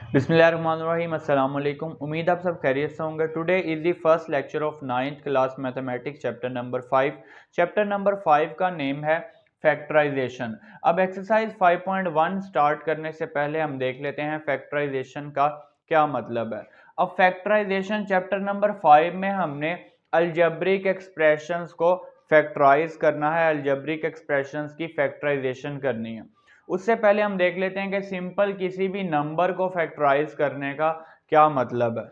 बिस्मिल्लाहिर्रहमानिर्रहीम अस्सलाम वालेकुम। उम्मीद आप सब खैरियत से होंगे। Today is the first lecture of 9th class mathematics chapter number 5। Chapter number 5 का नेम है फैक्टराइजेशन। अब एक्सरसाइज 5.1 स्टार्ट करने से पहले हम देख लेते हैं फैक्टराइजेशन का क्या मतलब है। अब फैक्टराइजेशन चैप्टर नंबर 5 में हमने अलजेब्रिक एक्सप्रेशंस को फैक्टराइज करना है, अलजेब्रिक एक्सप्रेशंस की फैक्टराइजेशन करनी है। उससे पहले हम देख लेते हैं कि सिंपल किसी भी नंबर को फैक्टराइज करने का क्या मतलब है।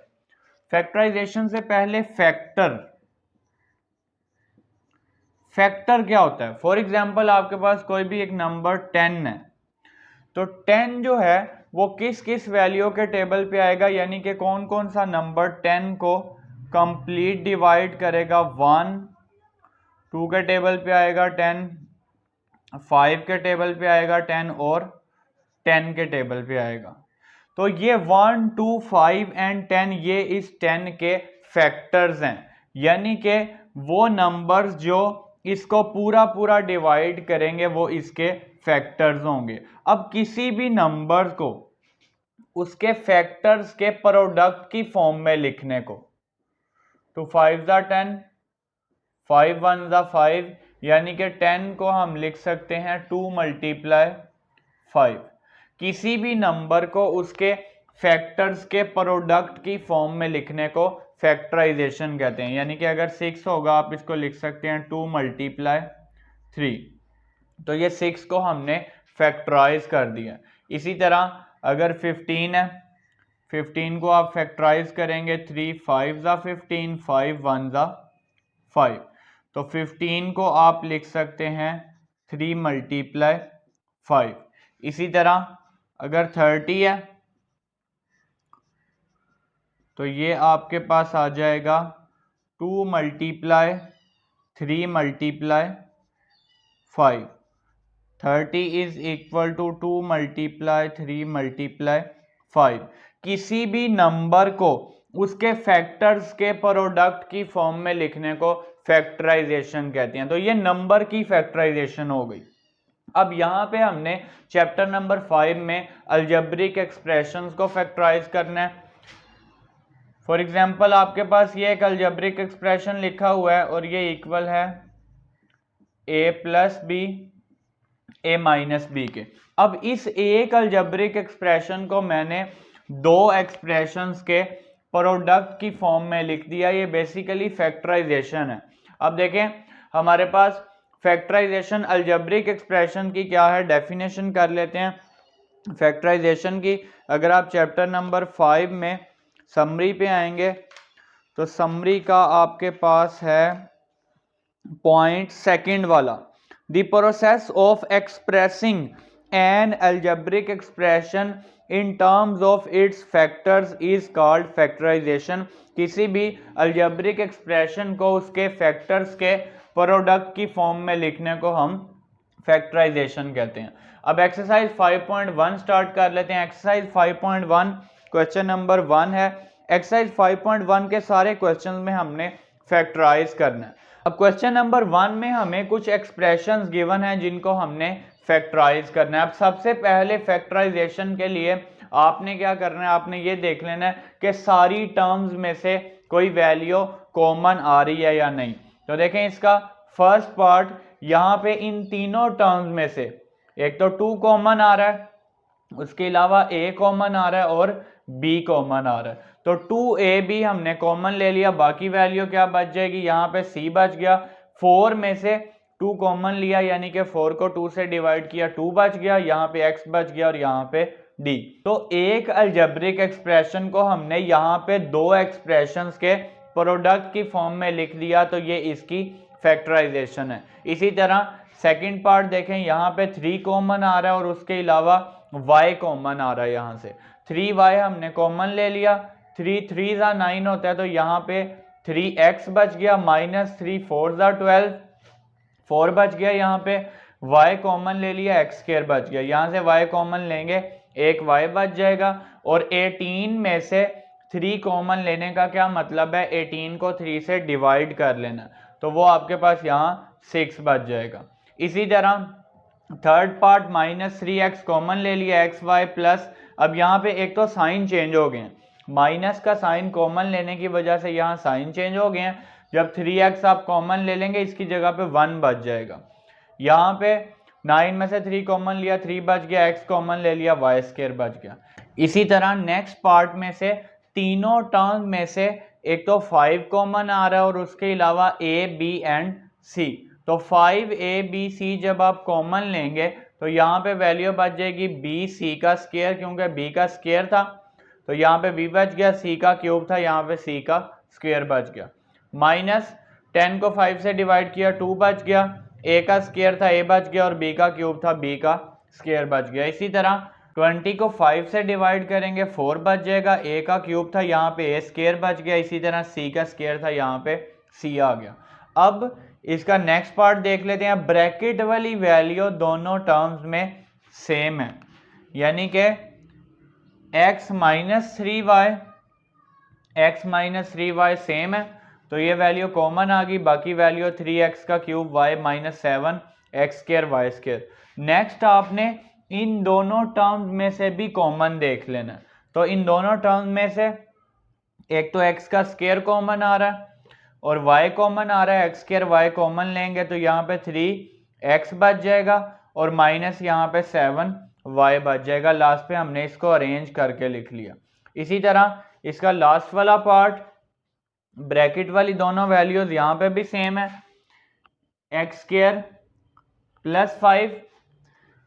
फैक्टराइजेशन से पहले फैक्टर क्या होता है। फॉर एग्जांपल आपके पास कोई भी एक नंबर 10 है, तो 10 जो है वो किस किस वैल्यू के टेबल पे आएगा, यानी कि कौन कौन सा नंबर 10 को कंप्लीट डिवाइड करेगा। 1 2 के टेबल पे आएगा 10, 5 के टेबल पे आएगा 10 और 10 के टेबल पे आएगा। तो ये 1 2 5 एंड 10 ये इस 10 के फैक्टर्स हैं, यानी कि वो नंबर्स जो इसको पूरा पूरा डिवाइड करेंगे वो इसके फैक्टर्स होंगे। अब किसी भी नंबर को उसके फैक्टर्स के प्रोडक्ट की फॉर्म में लिखने को, तो 5 ज़ा 10, 5 1 ज़ा 5, यानी कि 10 को हम लिख सकते हैं 2 × 5। किसी भी नंबर को उसके फैक्टर्स के प्रोडक्ट की फॉर्म में लिखने को फैक्टराइजेशन कहते हैं। यानी कि अगर 6 होगा आप इसको लिख सकते हैं 2 × 3, तो ये 6 को हमने फैक्टराइज कर दिया। इसी तरह अगर 15 है, 15 को आप फैक्टराइज करेंगे 3 5 ज़ा 15, 5 1 ज़ा 5, तो 15 को आप लिख सकते हैं 3 × 5। इसी तरह अगर 30 है तो ये आपके पास आ जाएगा 2 × 3 × 5। 30 इज इक्वल टू 2 × 3 × 5। किसी भी नंबर को उसके फैक्टर्स के प्रोडक्ट की फॉर्म में लिखने को फैक्टराइजेशन कहते हैं। तो ये नंबर की फैक्टराइजेशन हो गई। अब यहाँ पे हमने चैप्टर नंबर 5 में अलजेब्रिक एक्सप्रेशंस को फैक्टराइज करना है। फॉर एग्जांपल आपके पास ये एक अलजेब्रिक एक्सप्रेशन लिखा हुआ है और ये इक्वल है a + b a - b के। अब इस एक अलजेब्रिक एक्सप्रेशन को मैंने दो एक्सप्रेशंस के प्रोडक्ट की फॉर्म में लिख दिया। ये बेसिकली फैक्टराइजेशन है। अब देखें हमारे पास फैक्टराइजेशन अलजेब्रिक एक्सप्रेशन की क्या है, डेफिनेशन कर लेते हैं फैक्टराइजेशन की। अगर आप चैप्टर नंबर 5 में समरी पे आएंगे तो समरी का आपके पास है पॉइंट सेकंड वाला, the process of expressing an algebraic expression in terms of its factors is called factorisation. किसी भी अलजेब्रिक एक्सप्रेशन को उसके फैक्टर्स के प्रोडक्ट की फॉर्म में लिखने को हम फैक्टराइजेशन कहते हैं। अब एक्सरसाइज 5.1 स्टार्ट कर लेते हैं। एक्सरसाइज 5.1 क्वेश्चन नंबर 1 है। एक्सरसाइज 5.1 के सारे क्वेश्चन में हमने फैक्टराइज करना है। अब क्वेश्चन नंबर 1 में हमें कुछ एक्सप्रेशंस गिवन हैं जिनको हमने फैक्टराइज करना है। अब सबसे पहले फैक्टराइजेशन के लिए आपने क्या करना है, आपने ये देख लेना है कि सारी टर्म्स में से कोई वैल्यू कॉमन आ रही है या नहीं। तो देखें इसका फर्स्ट पार्ट, यहाँ पे इन तीनों टर्म्स में से एक तो 2 कॉमन आ रहा है, उसके अलावा a कॉमन आ रहा है और b कॉमन आ रहा है। तो 2ab हमने कॉमन ले लिया, बाकी वैल्यू क्या बच जाएगी, यहाँ पे c बच गया। 4 में से 2 कॉमन लिया यानी कि 4 को 2 से डिवाइड किया, 2 बच गया, यहाँ पे x बच गया और यहाँ पे d। तो एक अलजेब्रिक एक्सप्रेशन को हमने यहाँ पे दो एक्सप्रेशंस के प्रोडक्ट की फॉर्म में लिख दिया, तो ये इसकी फैक्टराइजेशन है। इसी तरह सेकंड पार्ट देखें, यहाँ पे 3 कॉमन आ रहा है और उसके अलावा y कॉमन आ रहा है। यहाँ से 3y हमने कॉमन ले लिया, 3 3 ज़ा 9 होता है, तो यहाँ पे 3x बच गया, -3 4 ज़ा 12, 4 बच गया। यहाँ पे y कॉमन ले लिया, x² बच गया। यहाँ से y कॉमन लेंगे, एक y बच जाएगा। और 18 में से 3 कॉमन लेने का क्या मतलब है, 18 को 3 से डिवाइड कर लेना, तो वो आपके पास यहाँ 6 बच जाएगा। इसी तरह थर्ड पार्ट -3x कॉमन ले लिया, एक्स वाई प्लस, अब यहाँ पे एक तो साइन चेंज हो गए हैं, माइनस का साइन कॉमन लेने की वजह से यहाँ साइन चेंज हो गए हैं। जब 3x आप कॉमन ले लेंगे इसकी जगह पे 1 बच जाएगा। यहाँ पे 9 में से 3 कॉमन लिया, 3 बच गया, x कॉमन ले लिया, वाई स्क्वायर बच गया। इसी तरह नेक्स्ट पार्ट में से तीनों टर्म में से एक तो 5 कॉमन आ रहा है और उसके अलावा a, b एंड c, तो 5ab c जब आप कॉमन लेंगे तो यहाँ पे वैल्यू बच जाएगी bc का स्क्वायर, क्योंकि b का स्क्वायर था तो यहाँ पे b बच गया, c का क्यूब था यहाँ पे c का स्क्वायर बच गया, माइनस 10 को 5 से डिवाइड किया 2 बच गया, a का स्क्वायर था a बच गया और b का क्यूब था b का स्क्वायर बच गया। इसी तरह 20 को 5 से डिवाइड करेंगे 4 बच जाएगा, a का क्यूब था यहाँ पे a स्क्वायर बच गया, इसी तरह c का स्क्वायर था यहाँ पे c आ गया। अब इसका नेक्स्ट पार्ट देख लेते हैं। ब्रैकेट वाली वैल्यू दोनों टर्म्स में सेम है, यानी कि x माइनस 3y सेम है तो ये वैल्यू कॉमन आ गई, बाकी वैल्यू 3x का cube y minus 7 x square y square. Next आपने इन दोनों टर्म्स में से भी कॉमन देख लेना, तो इन दोनों टर्म्स में से एक तो x का स्क्वायर कॉमन आ रहा है और y कॉमन आ रहा है, एक्स स्क्वायर y कॉमन लेंगे तो यहाँ पे 3x बच जाएगा और माइनस यहाँ पे 7y बच जाएगा। लास्ट पे हमने इसको अरेंज करके लिख लिया। इसी तरह इसका लास्ट वाला पार्ट, ब्रैकेट वाली दोनों वैल्यूज यहाँ पे भी सेम है, एक्स स्क्वायर प्लस 5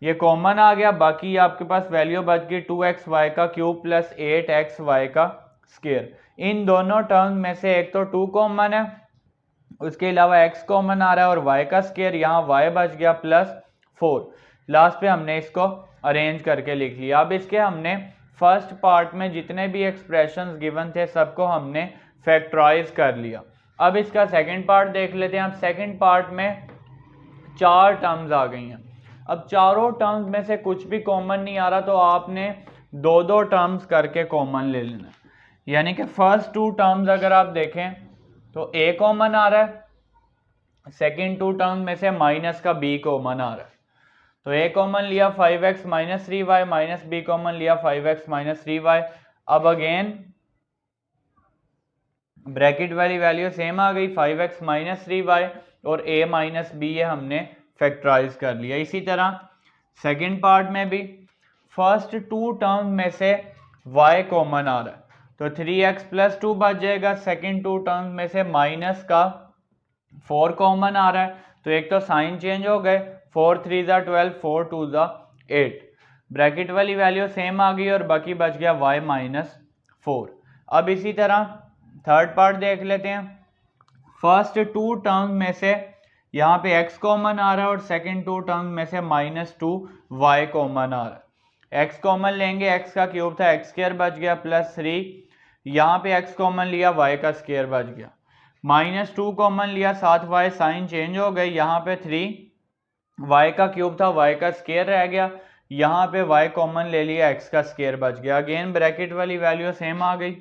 ये कॉमन आ गया, बाकी आपके पास वैल्यू बच गई 2xy का क्यूब प्लस 8xy का स्क्वायर। इन दोनों टर्म में से एक तो 2 कॉमन है, उसके अलावा x कॉमन आ रहा है और y का स्क्वायर, यहाँ y बच गया प्लस 4। लास्ट पे हमने इसको अरेंज करके लिख लिया। अब इसके हमने फर्स्ट पार्ट में जितने भी एक्सप्रेशंस गिवन थे सबको हमने फैक्टराइज कर लिया। अब इसका सेकंड पार्ट देख लेते हैं। अब सेकंड पार्ट में 4 टर्म्स आ गई हैं। अब चारों टर्म्स में से कुछ भी कॉमन नहीं आ रहा तो आपने 2-2 टर्म्स करके कॉमन ले लेना, यानी कि फर्स्ट 2 टर्म्स अगर आप देखें तो a कॉमन आ रहा है, सेकेंड 2 टर्म्स में से माइनस का b कॉमन आ रहा है, तो a कॉमन लिया 5x minus 3y minus b common लिया 5x माइनस 3y। अब अगेन ब्रैकेट वाली वैल्यू सेम आ गई 5x माइनस 3y और a माइनस b ये हमने फैक्टराइज कर लिया। इसी तरह सेकंड पार्ट में भी फर्स्ट 2 टर्म में से y कॉमन आ रहा है तो 3x प्लस 2 बच जाएगा, सेकंड 2 टर्म में से माइनस का 4 कॉमन आ रहा है तो एक तो साइन चेंज हो गए, 4 3 ज़ा 12 4 2 ज़ा 8, ब्रैकेट वाली वैल्यू सेम आ गई और बाकी बच गया y माइनस 4। अब इसी तरह थर्ड पार्ट देख लेते हैं। फर्स्ट 2 टर्म में से यहाँ पे x कॉमन आ रहा है और सेकंड 2 टर्म में से माइनस 2y कॉमन आ रहा है। x कॉमन लेंगे, x का क्यूब था एक्स स्क्वायर बच गया प्लस 3, यहाँ पे x कॉमन लिया y का स्क्वायर बच गया, माइनस 2 कॉमन लिया 7y, साइन चेंज हो गई, यहाँ पे 3y का क्यूब था y का स्क्वायर रह गया, यहाँ पे y कॉमन ले लिया x का स्क्वायर बच गया। अगेन ब्रैकेट वाली वैल्यू सेम आ गई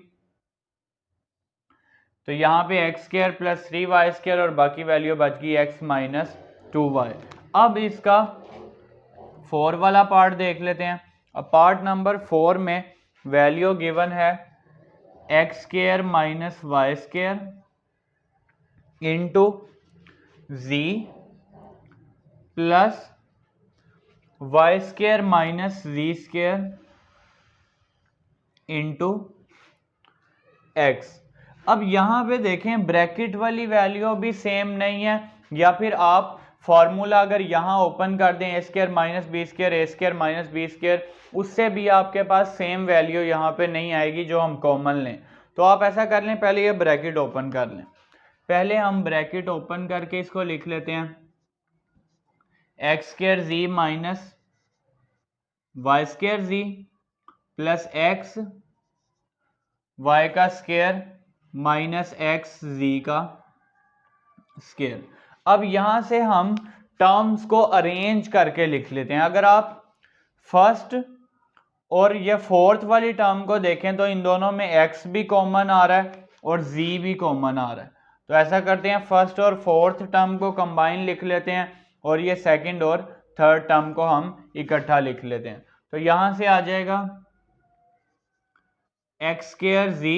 तो यहाँ पे x square plus 3y square और बाकी वैल्यू बच गई x माइनस 2y। अब इसका 4 वाला पार्ट देख लेते हैं। अब पार्ट नंबर 4 में वैल्यू गिवन है x square minus y square into z plus y square minus z square into x। अब यहाँ पे देखें ब्रैकेट वाली वैल्यू भी सेम नहीं है, या फिर आप फॉर्मूला अगर यहाँ ओपन कर दें ए square minus b square a square minus b square, उससे भी आपके पास सेम वैल्यू यहाँ पे नहीं आएगी जो हम कॉमन लें। तो आप ऐसा कर लें, पहले ये ब्रैकेट ओपन कर लें। पहले हम ब्रैकेट ओपन करके इसको लिख लेते हैं, एक्स स्क्वायर जी माइनस वाई स्क्वायर जी प्लस एक्स वाई का स्क्वायर माइनस एक्स जी का स्क्वायर। अब यहां से हम टर्म्स को अरेंज करके लिख लेते हैं। अगर आप फर्स्ट और ये फोर्थ वाली टर्म को देखें तो इन दोनों में x भी कॉमन आ रहा है और z भी कॉमन आ रहा है, तो ऐसा करते हैं फर्स्ट और फोर्थ टर्म को कंबाइन लिख लेते हैं और ये सेकंड और थर्ड टर्म को हम इकट्ठा लिख लेते हैं। तो यहां से आ जाएगा एक्स स्क्वायर जी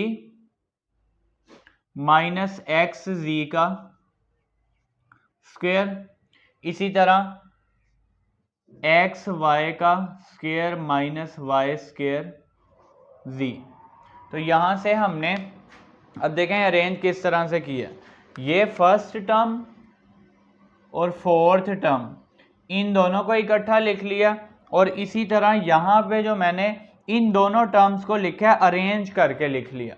माइनस एक्स जी का स्क्वायर, इसी तरह एक्स वाई का स्क्वायर माइनस वाई स्क्वायर जी। तो यहां से हमने अब देखें अरेंज किस तरह से किया। ये फर्स्ट टर्म और फोर्थ टर्म इन दोनों को इकट्ठा लिख लिया, और इसी तरह यहाँ पे जो मैंने इन दोनों टर्म्स को लिखा है अरेंज करके लिख लिया,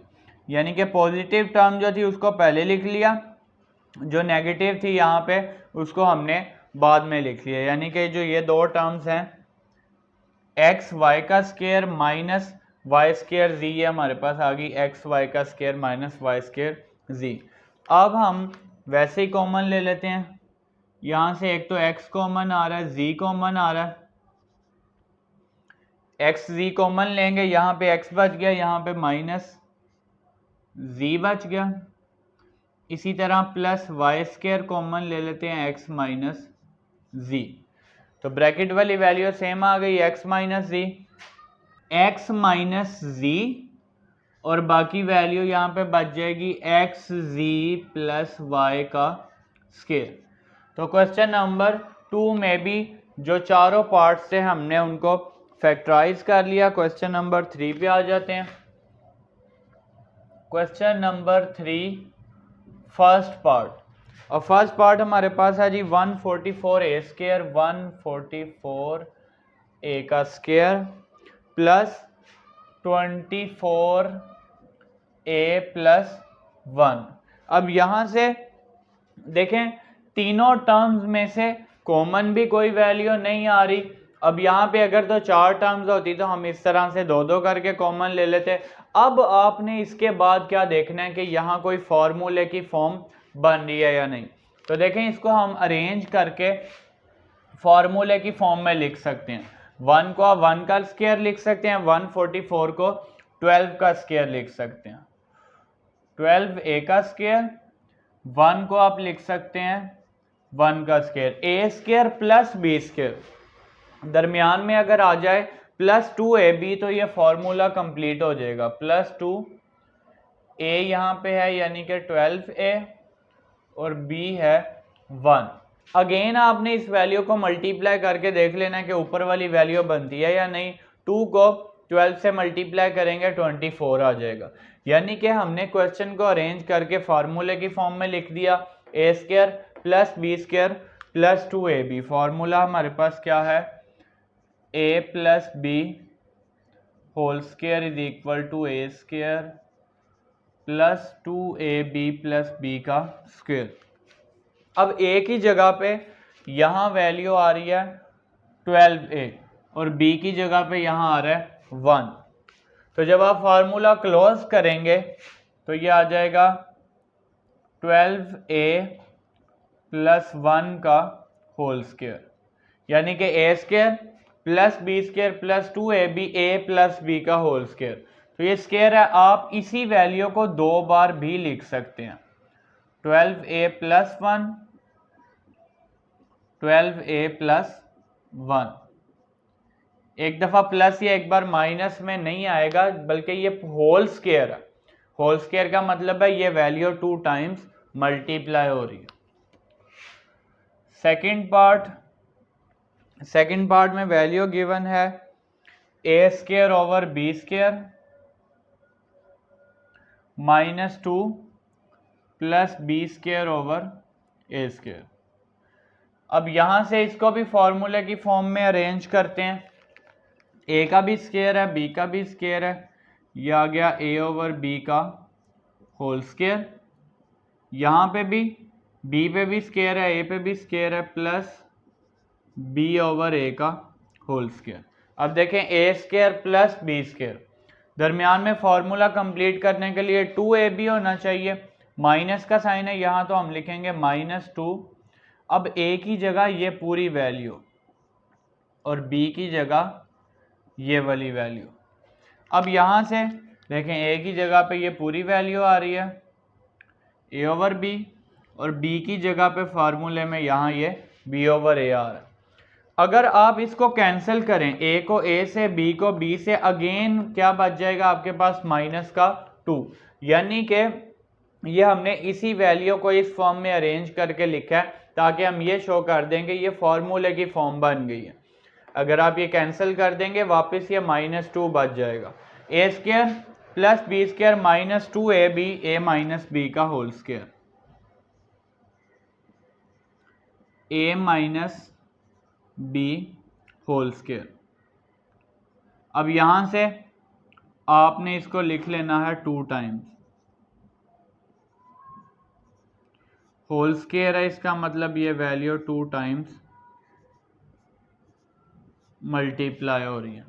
यानी कि पॉजिटिव टर्म जो थी उसको पहले लिख लिया, जो नेगेटिव थी यहाँ पे उसको हमने बाद में लिख लिया। यानी कि जो ये दो टर्म्स हैं एक्स वाई का स्क्वायर माइनस वाई स्क्वायर जी, ये हमारे पास आ गई एक्स वाई का स्क्वायर माइनस वाई स्क्वायर जी। अब हम वैसे ही कॉमन ले लेते हैं, यहाँ से एक तो x कॉमन आ रहा है, z कॉमन आ रहा है, x z कॉमन लेंगे, यहाँ पे x बच गया, यहाँ पे माइनस z बच गया। इसी तरह प्लस वाई स्क्वायर कॉमन ले लेते हैं x माइनस z, तो ब्रैकेट वाली वैल्यू सेम आ गई x minus z, x minus z, और बाकी वैल्यू यहाँ पे बच जाएगी एक्स जी प्लस वाई का स्क्वायर। तो क्वेश्चन नंबर 2 में भी जो चारों पार्ट्स थे हमने उनको फैक्टराइज कर लिया। क्वेश्चन नंबर 3 पे आ जाते हैं। क्वेश्चन नंबर 3 फर्स्ट पार्ट, और फर्स्ट पार्ट हमारे पास है जी 144 ए स्क्वायर 144 ए का स्क्वायर प्लस 24 ए प्लस 1। अब यहाँ से देखें तीनों टर्म्स में से कॉमन भी कोई वैल्यू नहीं आ रही। अब यहाँ पे अगर तो 4 टर्म्स होती तो हम इस तरह से 2-2 करके कॉमन ले लेते। अब आपने इसके बाद क्या देखना है कि यहाँ कोई फॉर्मूले की फॉर्म बन रही है या नहीं। तो देखें इसको हम अरेंज करके फॉर्मूले की फॉर्म में लिख सकते हैं। 1 को 1 का स्क्वायर लिख सकते हैं, 144 को 12 का स्क्वायर लिख सकते हैं, 12 ए का स्क्वायर, 1 को आप लिख सकते हैं 1 का square, a square plus b square, दरमियान में अगर आ जाए प्लस 2ab तो ये फॉर्मूला कंप्लीट हो जाएगा। प्लस 2a यहाँ पे है यानी कि 12a और b है 1। अगेन आपने इस वैल्यू को मल्टीप्लाई करके देख लेना कि ऊपर वाली वैल्यू बनती है या नहीं। 2 को 12 से मल्टीप्लाई करेंगे 24 आ जाएगा। यानी कि हमने क्वेश्चन को अरेंज करके फार्मूले की फॉर्म में लिख दिया, a square plus b square plus 2ab। Formula हमारे पास क्या है, a plus b whole square is equal to a square plus 2ab plus b का स्क्वायर। अब a की जगह पे यहाँ वैल्यू आ रही है 12a और b की जगह पे यहाँ आ रहा है 1। तो जब आप फार्मूला क्लोज करेंगे तो ये आ जाएगा 12a प्लस 1 का होल स्क्वायर, यानी कि a square plus b square plus 2ab a plus b का होल स्क्वायर। तो ये स्क्वायर है, आप इसी वैल्यू को 2 बार भी लिख सकते हैं, 12a प्लस 1 12a प्लस 1। एक दफ़ा प्लस या एक बार माइनस में नहीं आएगा, बल्कि ये होल स्क्वायर है। होल स्क्वायर का मतलब है ये वैल्यू 2 टाइम्स मल्टीप्लाई हो रही है। सेकंड पार्ट में वैल्यू गिवन है a square over b square minus 2 plus b square over a square. अब यहां से इसको भी फॉर्मूले की फॉर्म में अरेंज करते हैं। ए का भी स्क्वायर है, बी का भी स्क्वायर है, यह आ गया ए ओवर बी का होल स्क्वायर। यहाँ पे भी बी पे भी स्क्वायर है, ए पे भी स्क्वायर है, प्लस बी ओवर ए का होल स्क्वायर। अब देखें a square plus b square, दरमियान में फॉर्मूला कंप्लीट करने के लिए 2ab होना चाहिए। माइनस का साइन है यहाँ, तो हम लिखेंगे -2। अब a की जगह ये पूरी वैल्यू और b की जगह ये वाली वैल्यू। अब यहाँ से देखें a की जगह पे ये पूरी वैल्यू आ रही है a ओवर b, और b की जगह पे फार्मूले में यहाँ ये b ओवर a आ रहा है। अगर आप इसको कैंसिल करें, a को a से, b को b से, अगेन क्या बच जाएगा आपके पास -2, यानी कि ये हमने इसी वैल्यू को इस फॉर्म में अरेंज करके लिखा है ताकि हम ये शो कर देंगे ये फॉर्मूले की फॉर्म बन गई है। अगर आप ये कैंसिल कर देंगे वापस ये -2 बच जाएगा। a square plus b square -2ab a minus b का whole square, a minus b whole square. अब यहां से आपने इसको लिख लेना है 2 टाइम्स, होल स्क्वायर है इसका मतलब ये वैल्यू 2 टाइम्स मल्टीप्लाई हो रही है।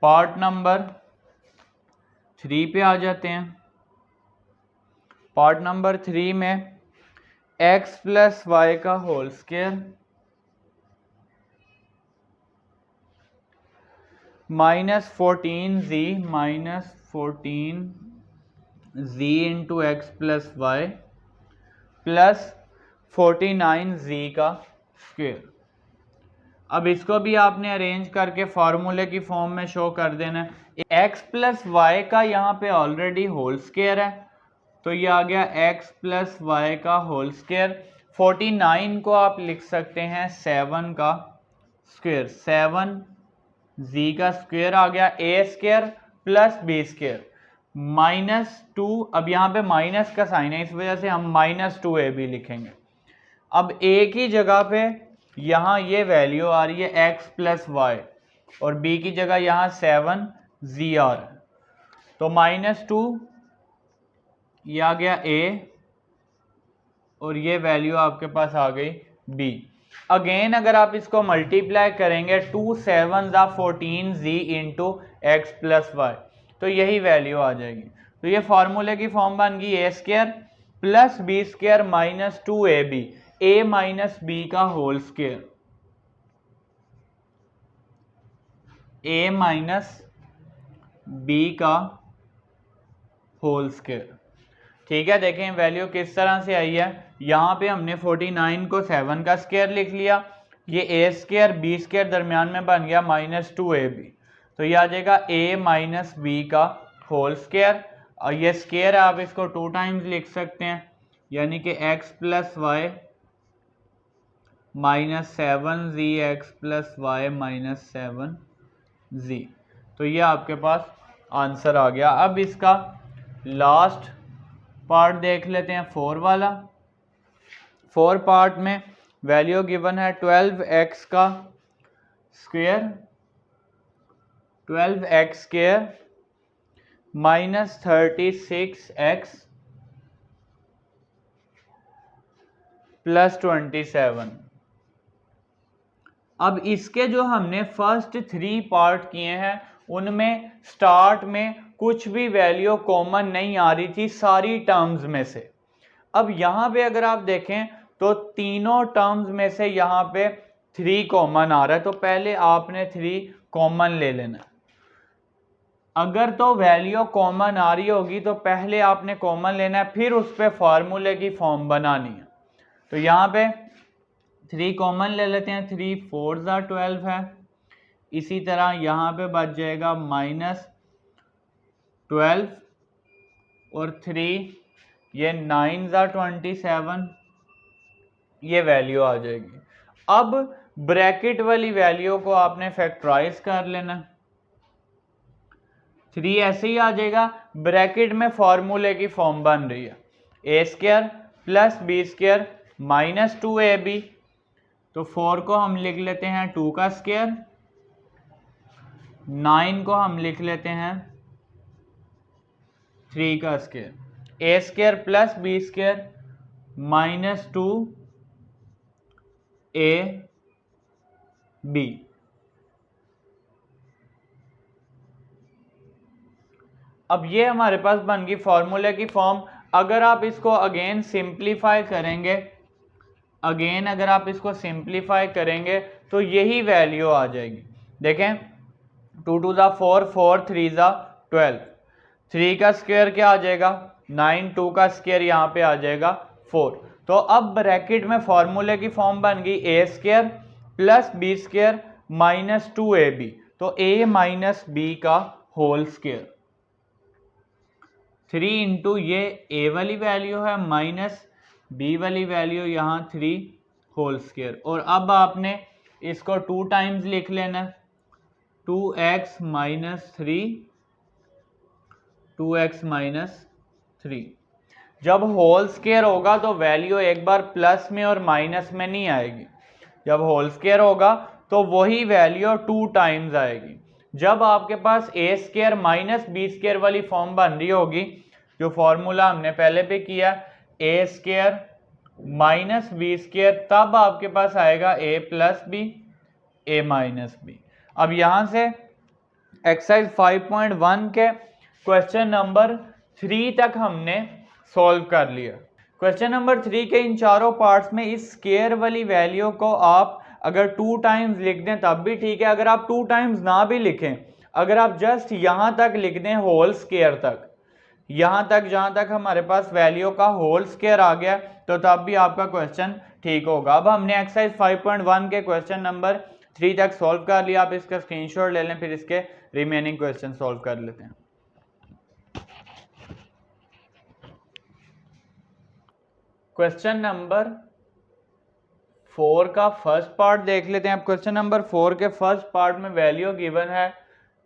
पार्ट नंबर 3 पे आ जाते हैं। पार्ट नंबर 3 में x प्लस वाई का whole square -14z into x plus y plus 49z का स्क्वायर। अब इसको भी आपने अरेंज करके फार्मूले की फॉर्म में शो कर देना है। x प्लस वाई का यहाँ पे ऑलरेडी होल स्क्वायर है तो ये आ गया x प्लस वाई का होल स्क्वायर। 49 को आप लिख सकते हैं 7 का स्क्वायर, 7z का स्क्वायर आ गया, a square plus b square -2। अब यहाँ पे माइनस का साइन है इस वजह से हम -2ab लिखेंगे। अब a की जगह पे यहाँ ये वैल्यू आ रही है x प्लस वाई और b की जगह यहाँ 7z आ रहा है तो -2 ये आ गया a और ये वैल्यू आपके पास आ गई b। अगेन अगर आप इसको मल्टीप्लाई करेंगे 2 7 14z into x plus Y तो यही वैल्यू आ जाएगी। तो ये फार्मूले की फॉर्म बन गई a square plus b square -2ab a minus b का whole square, a minus b का होल स्क्वायर। ठीक है, देखें वैल्यू किस तरह से आई है। यहाँ पे हमने 49 को 7 का स्क्वायर लिख लिया, ये a स्क्वायर b स्क्वायर दरमियान में बन गया -2ab तो ये आ जाएगा a माइनस b का होल स्क्वायर और ये स्क्वायर है आप इसको 2 टाइम्स लिख सकते हैं यानी कि x plus y -7z x plus y -7z। तो ये आपके पास आंसर आ गया। अब इसका लास्ट पार्ट देख लेते हैं 4 वाला। 4 पार्ट में वैल्यू गिवन है 12x का square, 12x square -36x plus 27। अब इसके जो हमने फर्स्ट 3 पार्ट किए हैं उनमें स्टार्ट में कुछ भी वैल्यू कॉमन नहीं आ रही थी सारी टर्म्स में से। अब यहाँ पे अगर आप देखें तो तीनों टर्म्स में से यहाँ पे 3 कॉमन आ रहा है तो पहले आपने 3 कॉमन ले लेना। अगर तो वैल्यू कॉमन आ रही होगी तो पहले आपने कॉमन लेना है फिर उस पर फार्मूले की फॉर्म बनानी है। तो यहाँ पे 3 कॉमन ले लेते हैं, 3 4 12 है। इसी तरह यहाँ पे बच जाएगा -12 और 3 ये 9 27 ये वैल्यू आ जाएगी। अब ब्रैकेट वाली वैल्यू को आपने फैक्टराइज कर लेना, 3 ऐसे ही आ जाएगा। ब्रैकेट में फॉर्मूले की फॉर्म बन रही है a square plus b square -2ab तो 4 को हम लिख लेते हैं 2 का स्क्वायर, 9 को हम लिख लेते हैं 3 का square, a square plus b square -2ab। अब ये हमारे पास बन गई फॉर्मूले की फॉर्म। अगर आप इसको अगेन सिंप्लीफाई करेंगे, अगर आप इसको सिंप्लीफाई करेंगे तो यही वैल्यू आ जाएगी। देखें 2 2 4 4 3 12, 3 का स्क्वायर क्या आ जाएगा 9, 2 का स्क्वायर यहाँ पे आ जाएगा 4। तो अब ब्रैकेट में फॉर्मूले की फॉर्म बन गई a square plus b square minus 2ab, तो a माइनस बी का होल स्क्वायर। 3 इंटू ये a वाली वैल्यू है माइनस b वाली वैल्यू यहाँ 3 होल स्क्वायर। और अब आपने इसको 2 टाइम्स लिख लेना, 2x माइनस 3। जब होल स्क्वायर होगा तो वैल्यू एक बार प्लस में और माइनस में नहीं आएगी। जब होल स्क्वायर होगा तो वही वैल्यू 2 टाइम्स आएगी। जब आपके पास ए स्क्वायर माइनस बी स्क्वायर वाली फॉर्म बन रही होगी, जो फॉर्मूला हमने पहले भी किया, ए स्क्वायर माइनस बी स्क्वायर, तब आपके पास आएगा ए plus b, a minus B. अब यहां से एक्सरसाइज 5.1 के क्वेश्चन नंबर 3 तक हमने सॉल्व कर लिया। क्वेश्चन नंबर 3 के इन चारों पार्ट्स में इस स्क्वायर वाली वैल्यू को आप अगर 2 टाइम्स लिख दें तब भी ठीक है। अगर आप 2 टाइम्स ना भी लिखें, अगर आप जस्ट यहां तक लिख दें होल स्क्वायर तक, यहां तक जहां तक हमारे पास वैल्यू का होल स्क्वायर आ गया, तो तब भी आपका क्वेश्चन ठीक होगा। अब हमने एक्सरसाइज 5.1 के क्वेश्चन नंबर 3 तक सॉल्व कर लिया। आप इसका स्क्रीनशॉट ले लें, फिर इसके रिमेनिंग क्वेश्चन सॉल्व कर लेते हैं। क्वेश्चन नंबर 4 का फर्स्ट पार्ट देख लेते हैं। अब क्वेश्चन नंबर 4 के फर्स्ट पार्ट में वैल्यू गिवन है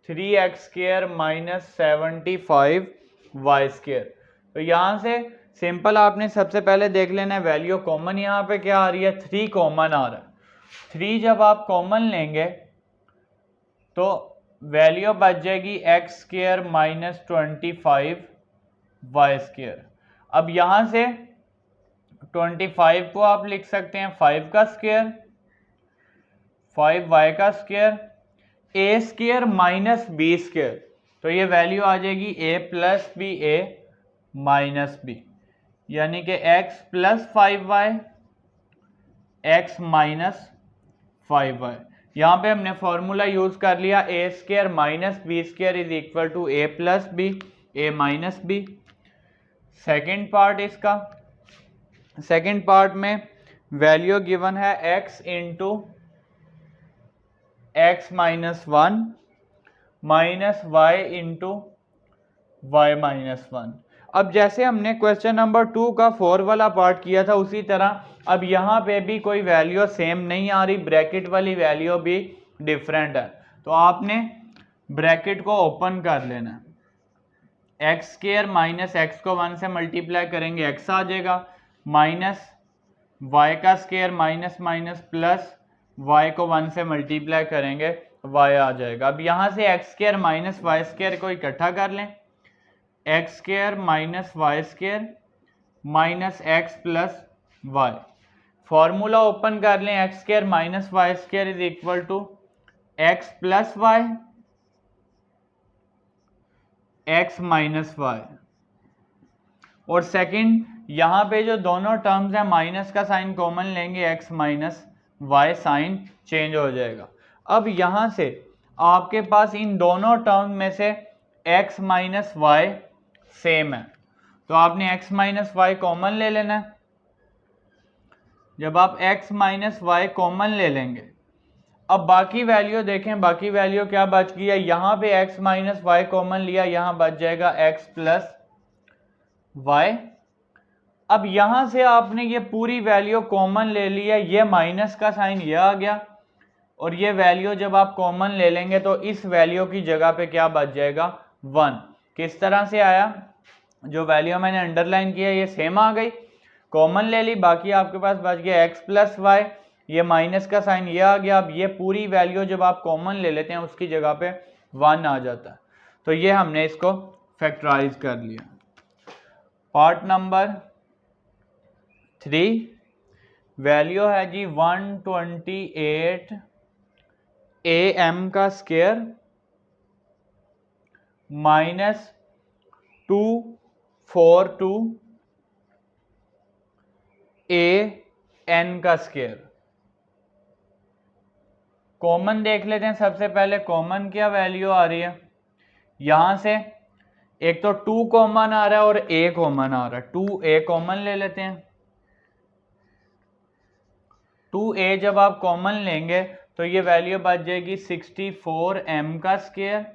3x square minus 75y square. तो यहाँ से सिंपल आपने सबसे पहले देख लेना है वैल्यू कॉमन यहाँ पे क्या आ रही है, 3 कॉमन आ रहा है। 3 जब आप कॉमन लेंगे तो वैल्यू बच जाएगी x square minus 25y square. अब यहाँ से 25 को आप लिख सकते हैं 5 का स्क्वायर, 5y का square, a square minus b square, तो ये वैल्यू आ जाएगी a plus b, a minus b, यानी कि x plus 5y, x minus 5y। यहाँ पे हमने फॉर्मूला यूज कर लिया, a square minus b square is equal to a plus b, a minus b. Second part इसका, सेकेंड पार्ट में value given है x into x minus 1 minus y into y minus 1। अब जैसे हमने question number 2 का 4 वाला part किया था उसी तरह अब यहाँ पे भी कोई वैल्यू सेम नहीं आ रही, ब्रैकेट वाली वैल्यू भी डिफरेंट है। तो आपने ब्रैकेट को ओपन कर लेना है। एक्स स्क्वायर माइनस एक्स को 1 से मल्टीप्लाई करेंगे एक्स आ जाएगा, माइनस वाई का square minus minus plus y को 1 से मल्टीप्लाई करेंगे वाई आ जाएगा। अब यहाँ से x square minus y square को इकट्ठा कर लें, x square minus y square minus x plus y. Formula open कर लें, x square minus y square is equal to x plus y, x minus y. और सेकंड यहाँ पे जो दोनों टर्म्स हैं माइनस का साइन कॉमन लेंगे, x minus y sign change हो जाएगा। अब यहाँ से आपके पास इन दोनों टर्म में से एक्स माइनस वाई सेम है, तो आपने एक्स माइनस वाई कॉमन ले लेना है। जब आप x माइनस वाई कॉमन ले लेंगे, अब बाकी वैल्यू देखें, बाकी वैल्यू क्या बच गई है, यहाँ पे x माइनस वाई कॉमन लिया, यहाँ बच जाएगा x प्लस वाई। अब यहाँ से आपने ये पूरी वैल्यू कॉमन ले ली है, ये माइनस का साइन ये आ गया, और ये वैल्यू जब आप कॉमन ले लेंगे तो इस वैल्यू की जगह पे क्या बच जाएगा 1। किस तरह से आया, जो वैल्यू मैंने अंडरलाइन किया ये सेम आ गई, कॉमन ले ली, बाकी आपके पास बच गया x प्लस वाई, ये माइनस का साइन ये आ गया। अब ये पूरी वैल्यू जब आप कॉमन ले लेते हैं उसकी जगह पे 1 आ जाता है, तो ये हमने इसको फैक्टराइज कर लिया। पार्ट नंबर 3 वैल्यू है जी 128 am का स्क्वायर माइनस 242 an का स्क्वायर। कॉमन देख लेते हैं सबसे पहले, कॉमन क्या वैल्यू आ रही है, यहां से एक तो 2 कॉमन आ रहा है और a कॉमन आ रहा है, 2a कॉमन ले लेते हैं, 2a जब आप कॉमन लेंगे तो ये वैल्यू बच जाएगी 64m का स्क्वायर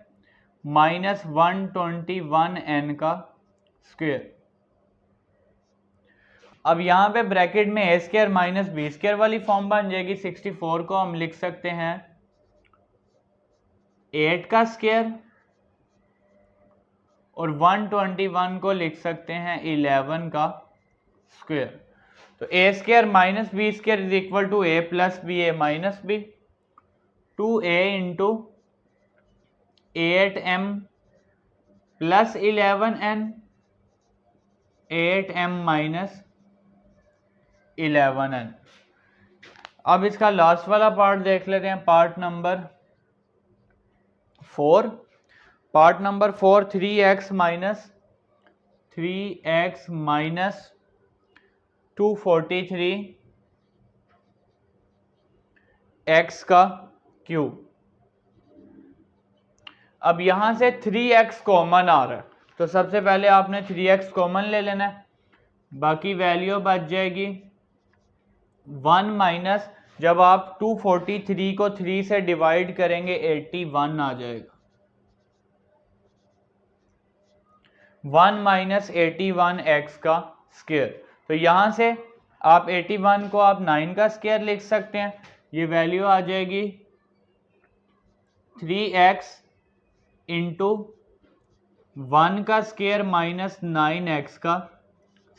माइनस 121n का स्क्वायर। अब यहाँ पे ब्रैकेट में a square minus b square वाली फॉर्म बन जाएगी। 64 को हम लिख सकते हैं 8 का स्क्वायर और 121 को लिख सकते हैं 11 का स्क्वायर। तो a square minus b square is equal to a plus b a minus b, 2a into 8m plus 11n, 8m minus 11n। अब इसका लास्ट वाला पार्ट देख लेते हैं, part number 4। Part number 4 3x minus 243 x का cube. अब यहां से 3x कॉमन आ रहा है तो सबसे पहले आपने 3x कॉमन ले लेना है, बाकी वैल्यू बच जाएगी 1 माइनस, जब आप 243 को 3 से डिवाइड करेंगे 81 आ जाएगा, 1 माइनस 81 x का स्क्वायर। तो यहां से आप 81 को आप 9 का स्क्वायर लिख सकते हैं, ये वैल्यू आ जाएगी 3x इंटू 1 का स्क्वायर माइनस 9x का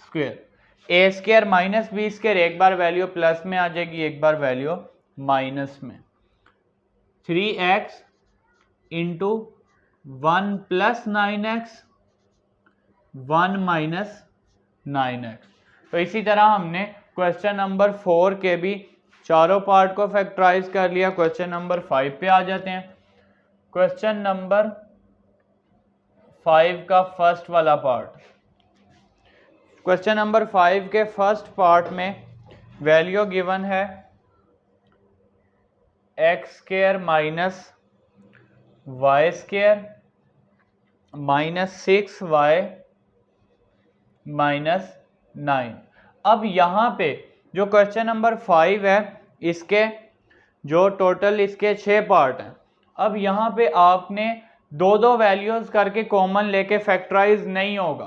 square. A square minus b square, एक बार वैल्यू प्लस में आ जाएगी, एक बार वैल्यू माइनस में। 3x into 1 plus 9x, 1 minus 9x। तो इसी तरह हमने क्वेश्चन नंबर 4 के भी चारों पार्ट को फैक्टराइज कर लिया। क्वेश्चन नंबर 5 पे आ जाते हैं। क्वेश्चन नंबर 5 का फर्स्ट वाला पार्ट। क्वेश्चन नंबर 5 के फर्स्ट पार्ट में वैल्यू गिवन है x square minus y square minus 6y minus 9। अब यहाँ पे जो क्वेश्चन नंबर 5 है, इसके जो टोटल इसके 6 पार्ट हैं। अब यहाँ पे आपने दो दो वैल्यूज करके कॉमन लेके फैक्टराइज नहीं होगा,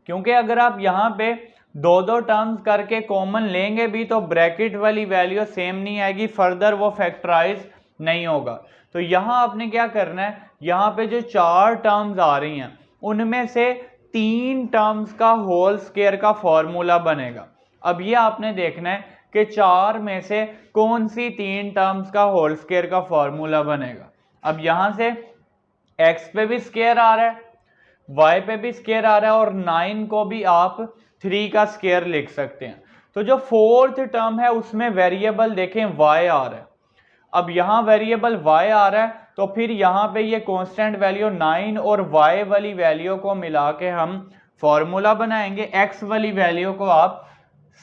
क्योंकि अगर आप यहाँ पे दो दो टर्म्स करके कॉमन लेंगे भी तो ब्रैकेट वाली वैल्यू सेम नहीं आएगी, फर्दर वो फैक्टराइज नहीं होगा। तो यहाँ आपने क्या करना है, यहाँ पे जो 4 टर्म्स आ रही हैं उनमें से 3 टर्म्स का होल स्क्वायर का फॉर्मूला बनेगा। अब ये आपने देखना है कि 4 में से कौन सी 3 टर्म्स का होल स्क्वायर का फॉर्मूला बनेगा। अब यहां से x पे भी स्क्वायर आ रहा है, y पे भी स्क्वायर आ रहा है और 9 को भी आप 3 का स्क्वायर लिख सकते हैं। तो जो फोर्थ टर्म है उसमें वेरिएबल देखें y आ रहा है। अब यहां वेरिएबल y आ रहा है तो फिर यहां पे ये कांस्टेंट वैल्यू 9 और y वाली वैल्यू को मिला के हम फॉर्मूला बनाएंगे। x वाली वैल्यू को आप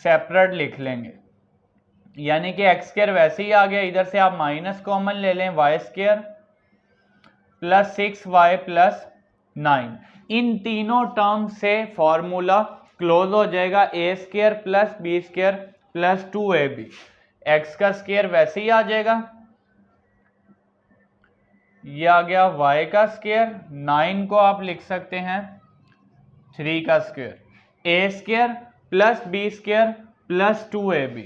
सेपरेट लिख लेंगे, यानी कि एक्स स्क्वायर वैसे ही आ गया, इधर से आप माइनस कॉमन ले लें, y square plus 6y plus 9। इन तीनों टर्म से फॉर्मूला क्लोज हो जाएगा, a square plus b square plus 2ab। X का स्क्वायर वैसे ही आ जाएगा, ये आ गया y का स्क्वायर, 9 को आप लिख सकते हैं 3 का square, a square plus b square plus 2ab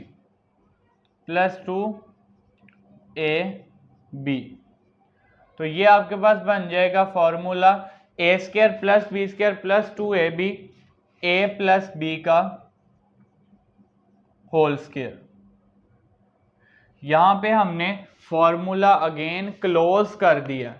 plus 2ab। तो ये आपके पास बन जाएगा formula a square plus b square plus 2ab, a plus b का होल स्क्वायर। यहां पे हमने फॉर्मूला अगेन क्लोज कर दिया,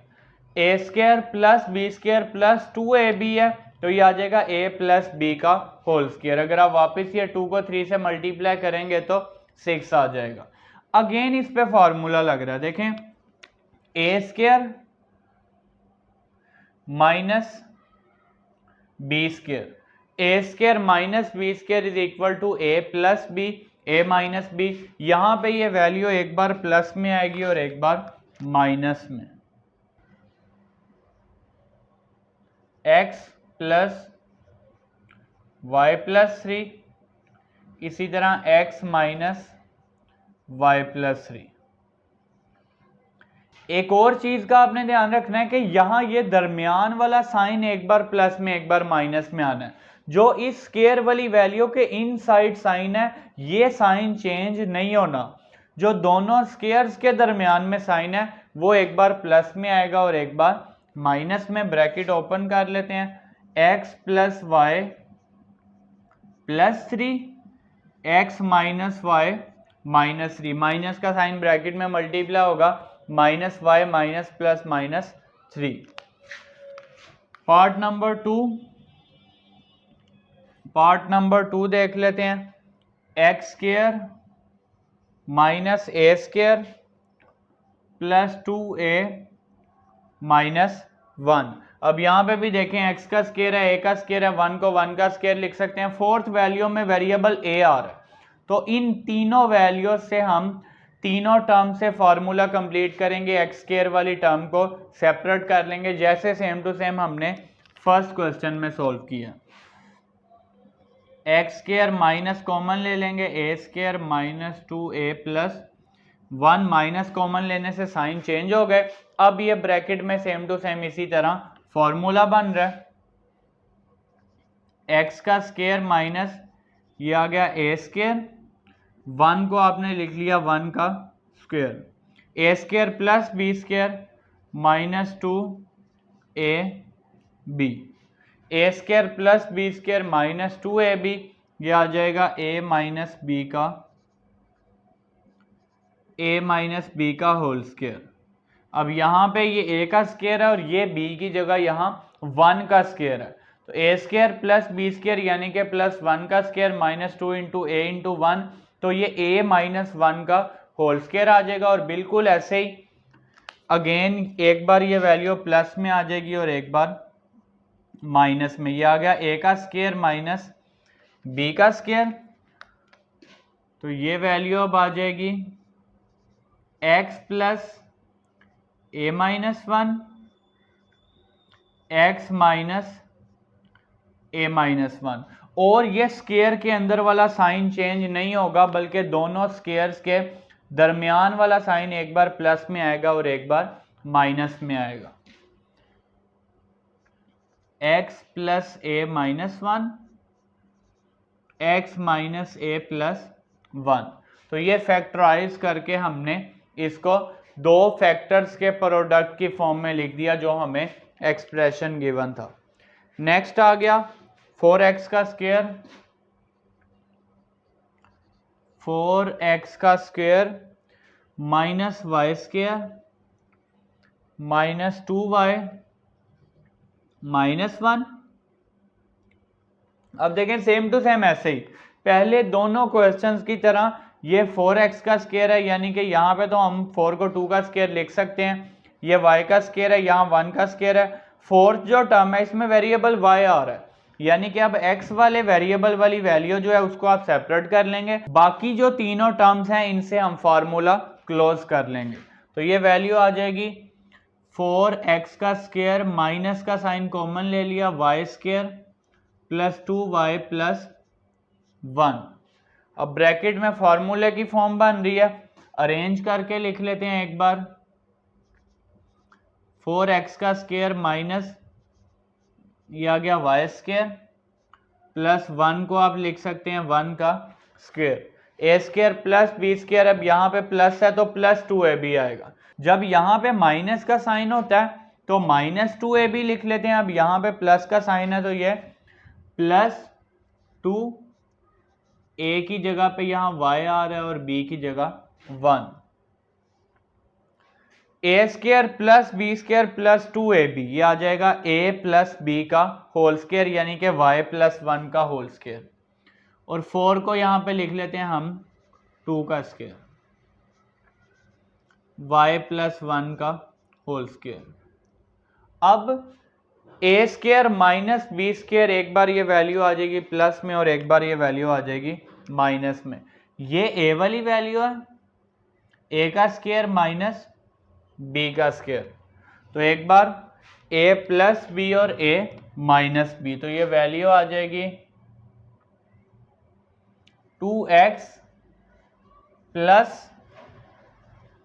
a square plus b square plus 2ab है तो ये आ जाएगा a प्लस बी का होल स्क्वायर। अगर आप वापस ये 2 को 3 से मल्टीप्लाई करेंगे तो 6 आ जाएगा। अगेन इस पे फॉर्मूला लग रहा है, देखें a square minus b square, a square minus b square is equal to a plus b, a minus b. यहां पे ये वैल्यू एक बार प्लस में आएगी और एक बार माइनस में। x प्लस वाई प्लस 3, इसी तरह x माइनस वाई प्लस 3। एक और चीज का आपने ध्यान रखना है कि यहां ये दरमियान वाला साइन एक बार प्लस में एक बार माइनस में आना है। जो इस स्केयर वाली वैल्यू के इनसाइड साइन है ये साइन चेंज नहीं होना। जो दोनों स्केयर्स के दरमियान में साइन है वो एक बार प्लस में आएगा और एक बार माइनस में। ब्रैकेट ओपन कर लेते हैं। x plus y plus 3 x minus y minus 3, minus का साइन ब्रैकेट में मल्टीप्लाई होगा, minus y minus plus minus 3। Part number two देख लेते हैं। X square minus a square plus 2a minus 1। अब यहां पे भी देखें x का स्क्वायर है, a का स्क्वायर है, 1 को 1 का स्क्वायर लिख सकते हैं। फोर्थ वैल्यू में वेरिएबल a आ रहा है, तो इन तीनों वैल्यू से हम तीनों टर्म से फॉर्मूला कंप्लीट करेंगे। एक्स स्क्वायर वाली टर्म को सेपरेट कर लेंगे जैसे सेम टू सेम हमने फर्स्ट क्वेश्चन में सॉल्व किया। एक्स स्क्वायर माइनस कॉमन ले लेंगे, a square minus 2a plus 1 minus common लेने से साइन चेंज हो गए। अब ये ब्रैकेट में सेम टू सेम इसी तरह फॉर्मूला बन रहा है। एक्स का स्क्वायर माइनस ये आ गया ए स्क्वायर, 1 को आपने लिख लिया 1 का square, a square plus b square minus 2a b, a square plus b square minus 2ab, ये आ जाएगा a माइनस बी का होल स्क्वायर। अब यहाँ पे ये a का स्क्वायर है और ये b की जगह यहाँ 1 का स्क्वायर है, तो a square plus b square यानी कि प्लस 1 का square minus 2 into a into 1, तो ये a माइनस 1 का होल स्क्वायर आ जाएगा। और बिल्कुल ऐसे ही अगेन एक बार ये वैल्यू प्लस में आ जाएगी और एक बार माइनस में। ये आ गया a का स्क्वायर माइनस b का स्क्वायर, तो ये वैल्यू अब आ जाएगी x plus a minus 1 x minus a minus 1। और ये स्क्वायर के अंदर वाला साइन चेंज नहीं होगा बल्कि दोनों स्क्वायर्स के दरमियान वाला साइन एक बार प्लस में आएगा और एक बार माइनस में आएगा। x plus a minus 1 x minus a plus 1, तो ये फैक्टराइज करके हमने इसको दो फैक्टर्स के प्रोडक्ट की फॉर्म में लिख दिया जो हमें एक्सप्रेशन गिवन था। नेक्स्ट आ गया 4x का स्क्वायर, 4x का square minus y square minus 2y minus 1। अब देखें सेम टू सेम ऐसे ही पहले दोनों क्वेश्चंस की तरह ये 4x का स्क्वायर है, यानी कि यहाँ पे तो हम 4 को 2 का स्क्वायर लिख सकते हैं। ये y का स्क्वायर है, यहाँ 1 का स्क्वायर है। फोर्थ जो टर्म है इसमें वेरिएबल y आ रहा है, यानी कि अब x वाले वेरिएबल वाली वैल्यू जो है उसको आप सेपरेट कर लेंगे। बाकी जो तीनों टर्म्स हैं इनसे हम फार्मूला क्लोज कर लेंगे। तो ये वैल्यू आ जाएगी 4x का स्क्वायर माइनस का साइन कॉमन ले लिया y square plus 2y plus 1। अब ब्रैकेट में फॉर्मूले की फॉर्म बन रही है, अरेंज करके लिख लेते हैं एक बार। 4x का स्क्वायर माइनस ये आ गया y स्क्वायर प्लस 1 को आप लिख सकते हैं 1 का square, a square plus b square. अब यहाँ पे प्लस है तो प्लस 2ab आएगा। जब यहाँ पे माइनस का साइन होता है तो माइनस 2ab लिख लेते हैं। अब यहाँ पे प्लस का साइन है तो ये प्लस 2a की जगह पे यहाँ y आ रहा है और b की जगह 1। a square plus b square plus 2ab, ये आ जाएगा a प्लस b का होल स्क्वायर यानी कि y प्लस 1 का होल स्क्वायर। और 4 को यहाँ पे लिख लेते हैं हम 2 का स्क्वायर, y प्लस 1 का होल स्क्वायर। अब a square minus b square एक बार ये वैल्यू आ जाएगी प्लस में और एक बार ये वैल्यू आ जाएगी माइनस में। ये a वाली वैल्यू है, a का स्क्वायर माइनस b का स्क्वायर, तो एक बार a प्लस b और a माइनस b, तो ये वैल्यू आ जाएगी 2x प्लस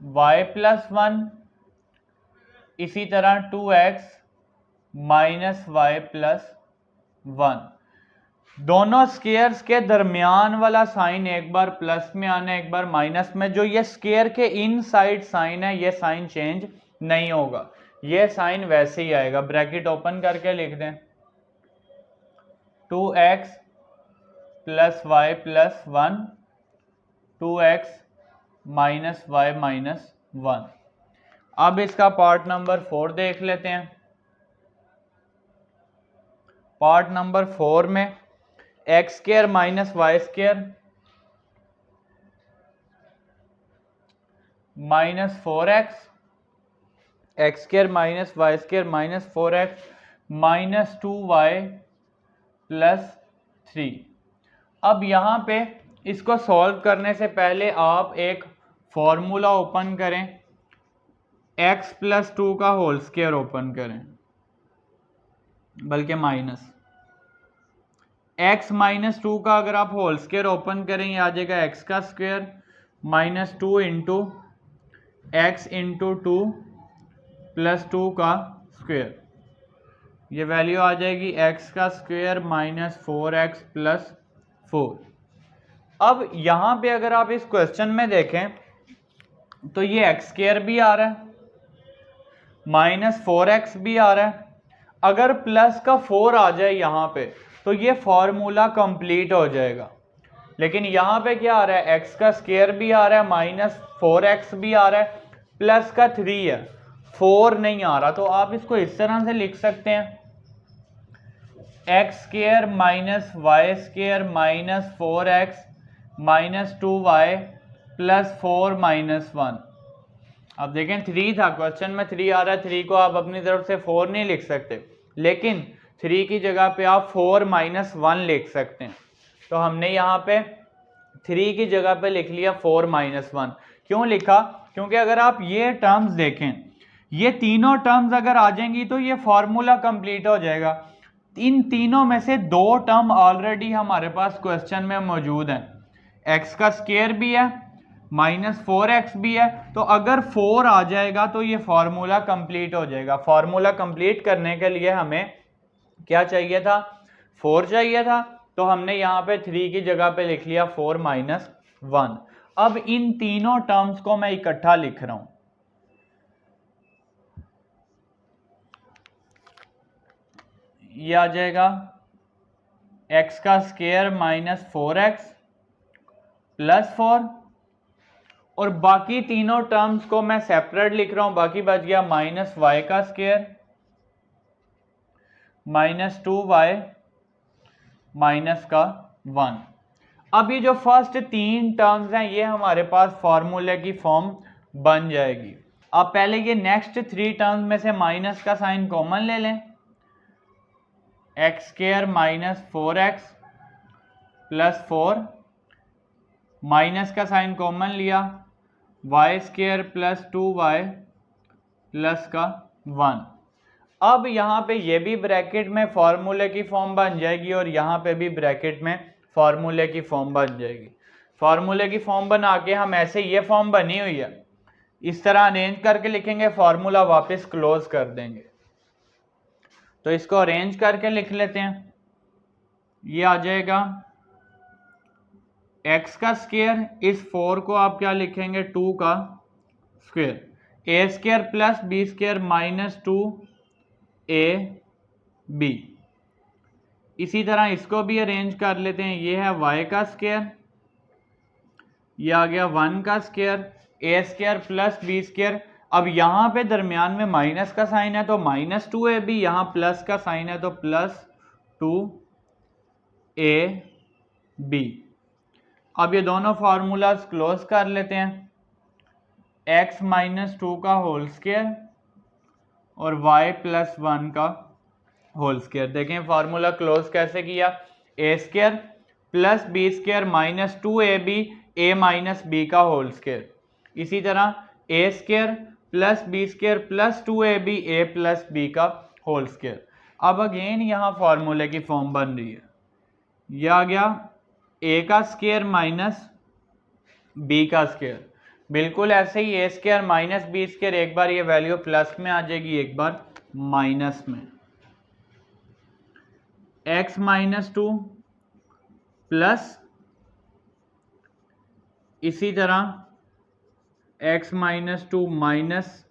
y प्लस 1, इसी तरह 2x माइनस वाई प्लस 1। दोनों स्केयर्स के दरमियान वाला साइन एक बार प्लस में आना है, एक बार माइनस में। जो ये स्केयर के इनसाइड साइन है, ये साइन चेंज नहीं होगा, ये साइन वैसे ही आएगा। ब्रैकेट ओपन करके लिख दें 2x plus y plus 1, 2x minus y minus 1। अब इसका पार्ट नंबर 4 देख लेते हैं। पार्ट नंबर 4 में x square minus y square minus 4x, x square minus y square minus 4x minus 2y plus 3। अब यहाँ पे इसको सॉल्व करने से पहले आप एक फॉर्मूला ओपन करें, x प्लस 2 का होल स्क्वायर ओपन करें, बल्कि माइनस x माइनस 2 का अगर आप होल स्क्वायर ओपन करें, ये आ जाएगा x का square minus 2 into x into 2 plus 2 का स्क्वायर। ये वैल्यू आ जाएगी x का स्क्वायर माइनस 4x प्लस 4। अब यहाँ पे अगर आप इस क्वेश्चन में देखें तो ये एक्स स्क्वायर भी आ रहा है, माइनस 4x भी आ रहा है। अगर प्लस का 4 आ जाए यहाँ पे तो ये फॉर्मूला कंप्लीट हो जाएगा। लेकिन यहाँ पे क्या आ रहा है, x का स्क्वायर भी आ रहा है, माइनस 4x भी आ रहा है, प्लस का 3 है, 4 नहीं आ रहा। तो आप इसको इस तरह से लिख सकते हैं x square minus y square minus 4x minus 2y plus 4 minus 1। अब देखें 3 था, क्वेश्चन में 3 आ रहा है, 3 को आप अपनी तरफ से 4 नहीं लिख सकते, लेकिन 3 की जगह पे आप 4 माइनस 1 लिख सकते हैं। तो हमने यहाँ पे 3 की जगह पे लिख लिया 4 माइनस 1। क्यों लिखा? क्योंकि अगर आप ये टर्म्स देखें, ये तीनों टर्म्स अगर आ जाएंगी तो ये फॉर्मूला कंप्लीट हो जाएगा। इन तीनों में से 2 टर्म ऑलरेडी हमारे पास क्वेश्चन में मौजूद हैं, एक्स का स्क्वायर भी है, माइनस 4x भी है। तो अगर 4 आ जाएगा तो ये फॉर्मूला कंप्लीट हो जाएगा। फॉर्मूला कंप्लीट करने के लिए हमें क्या चाहिए था, 4 चाहिए था। तो हमने यहाँ पे 3 की जगह पे लिख लिया 4 माइनस 1। अब इन तीनों टर्म्स को मैं इकट्ठा लिख रहा हूं, ये आ जाएगा x का स्क्वायर माइनस 4x प्लस 4, और बाकी तीनों टर्म्स को मैं सेपरेट लिख रहा हूं। बाकी बच गया माइनस वाई का स्क्वायर माइनस 2y माइनस का 1। अब ये जो फर्स्ट 3 टर्म्स हैं ये हमारे पास फॉर्मूले की फॉर्म बन जाएगी। अब पहले ये नेक्स्ट 3 टर्म्स में से माइनस का साइन कॉमन ले लें, x square minus 4x plus 4, minus का साइन कॉमन लिया, y square plus 2y plus का 1। अब यहाँ पे ये भी ब्रैकेट में फॉर्मूले की फॉर्म बन जाएगी और यहाँ पे भी ब्रैकेट में फॉर्मूले की फॉर्म बन जाएगी। फॉर्मूले की फॉर्म बना के हम ऐसे, ये फॉर्म बनी हुई है, इस तरह अरेंज करके लिखेंगे, फॉर्मूला वापस क्लोज कर देंगे। तो इसको अरेंज करके लिख लेते हैं, ये आ जाएगा x का स्क्वायर, इस 4 को आप क्या लिखेंगे 2 का square, a square plus b square minus 2ab। इसी तरह इसको भी अरेंज कर लेते हैं, ये है y का स्क्वायर, ये आ गया 1 का square, a square plus b square. अब यहाँ पे दरमियान में माइनस का साइन है तो माइनस 2ab, यहाँ प्लस का साइन है तो प्लस 2ab। अब ये दोनों फार्मूलाज क्लोज कर लेते हैं, x माइनस 2 का होल स्क्वायर और y प्लस 1 का होल स्क्वायर। देखें फार्मूला क्लोज कैसे किया, a square plus b square minus 2ab, a minus b का होल स्क्वायर। इसी तरह a square plus b square plus 2ab, a plus b का होल स्क्वायर। अब अगेन यहाँ फार्मूले की फॉर्म बन रही है, यह आ गया a का स्क्वायर माइनस b का स्क्वायर बिल्कुल ऐसे ही ए स्क्वायर माइनस बी स्क्वायर, एक बार ये वैल्यू प्लस में आ जाएगी, एक बार माइनस में। एक्स माइनस टू प्लस इसी तरह एक्स माइनस टू माइनस,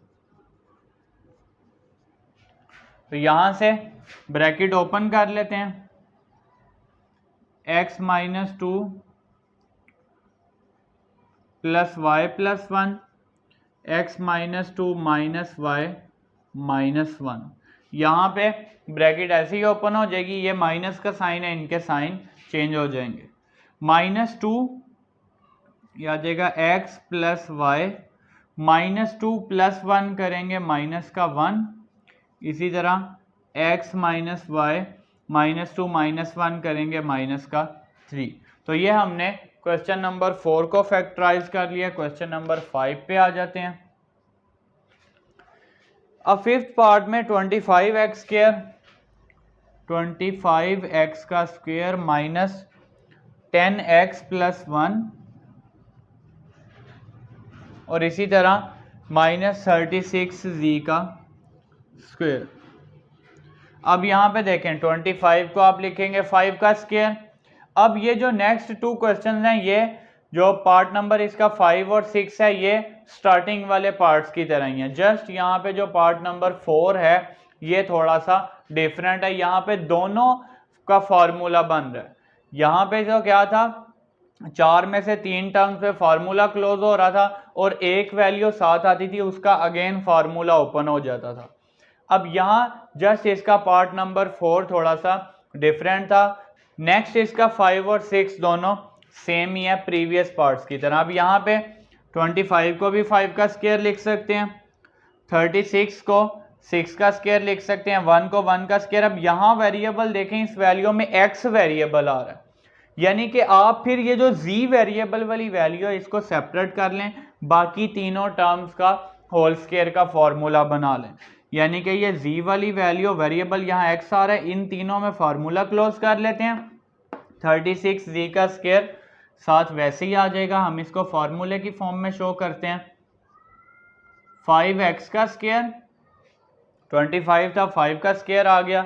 तो यहां से ब्रैकेट ओपन कर लेते हैं, x minus two plus y plus one, x minus two minus y minus one. यहाँ पे ब्रैकेट ऐसे ही ओपन हो जाएगी, ये माइनस का साइन है, इनके साइन चेंज हो जाएंगे। माइनस टू आ जाएगा x plus y, minus two plus one करेंगे माइनस का वन, इसी तरह x minus y minus two minus one करेंगे माइनस का थ्री। तो ये हमने क्वेश्चन नंबर 4 को फैक्टराइज कर लिया। क्वेश्चन नंबर 5 पे आ जाते हैं। अब फिफ्थ पार्ट में 25x स्क्वायर, 25x का square minus 10x plus one, और इसी तरह माइनस 36z का स्क्वायर। अब यहाँ पे देखें 25 को आप लिखेंगे 5 का स्क्वायर। अब ये जो नेक्स्ट टू क्वेश्चन हैं, ये जो पार्ट नंबर इसका 5 और 6 है, ये स्टार्टिंग वाले पार्ट्स की तरह ही है। जस्ट यहाँ पे जो पार्ट नंबर 4 है ये थोड़ा सा डिफरेंट है, यहाँ पे दोनों का फॉर्मूला बन रहा है। यहाँ पे जो क्या था, 4 में से 3 टर्म्स पे फार्मूला क्लोज हो रहा था और एक वैल्यू साथ आती थी, उसका अगेन फार्मूला ओपन हो जाता था। अब यहाँ जस्ट इसका पार्ट नंबर 4 थोड़ा सा डिफरेंट था। नेक्स्ट इसका 5 और 6 दोनों सेम ही है प्रीवियस पार्ट्स की तरह। अब यहाँ पे 25 को भी 5 का स्क्वायर लिख सकते हैं, 36 को 6 का स्क्वायर लिख सकते हैं, 1 को 1 का स्क्वायर। अब यहाँ वेरिएबल देखें, इस वैल्यू में x वेरिएबल आ रहा है, यानी कि आप फिर ये जो z वेरिएबल वाली वैल्यू है इसको सेपरेट कर लें, बाकी तीनों टर्म्स का होल स्क्वायर का फॉर्मूला बना लें। यानी कि ये z वाली वैल्यू वेरिएबल यहाँ x आ रहा है, इन तीनों में फार्मूला क्लोज कर लेते हैं। 36z का स्क्वायर साथ वैसे ही आ जाएगा, हम इसको फार्मूले की फॉर्म में शो करते हैं। 5x का स्क्वायर, 25 था 5 का स्क्वायर आ गया,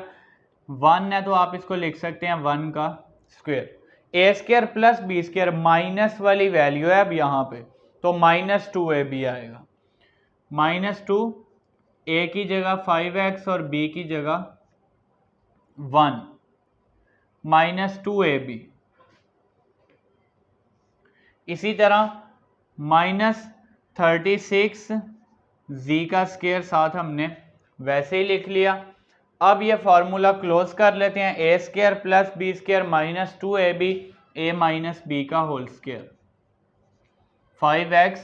1 है तो आप इसको लिख सकते हैं 1 का square. A square plus b square minus वाली वैल्यू है अब यहाँ पे, तो माइनस 2ab आएगा। माइनस 2, ए की जगह 5x और बी की जगह 1, माइनस 2ab। इसी तरह माइनस 36z का स्क्वायर साथ हमने वैसे ही लिख लिया। अब ये फार्मूला क्लोज कर लेते हैं, a square plus b square minus 2ab a minus b का होल स्क्वायर, 5x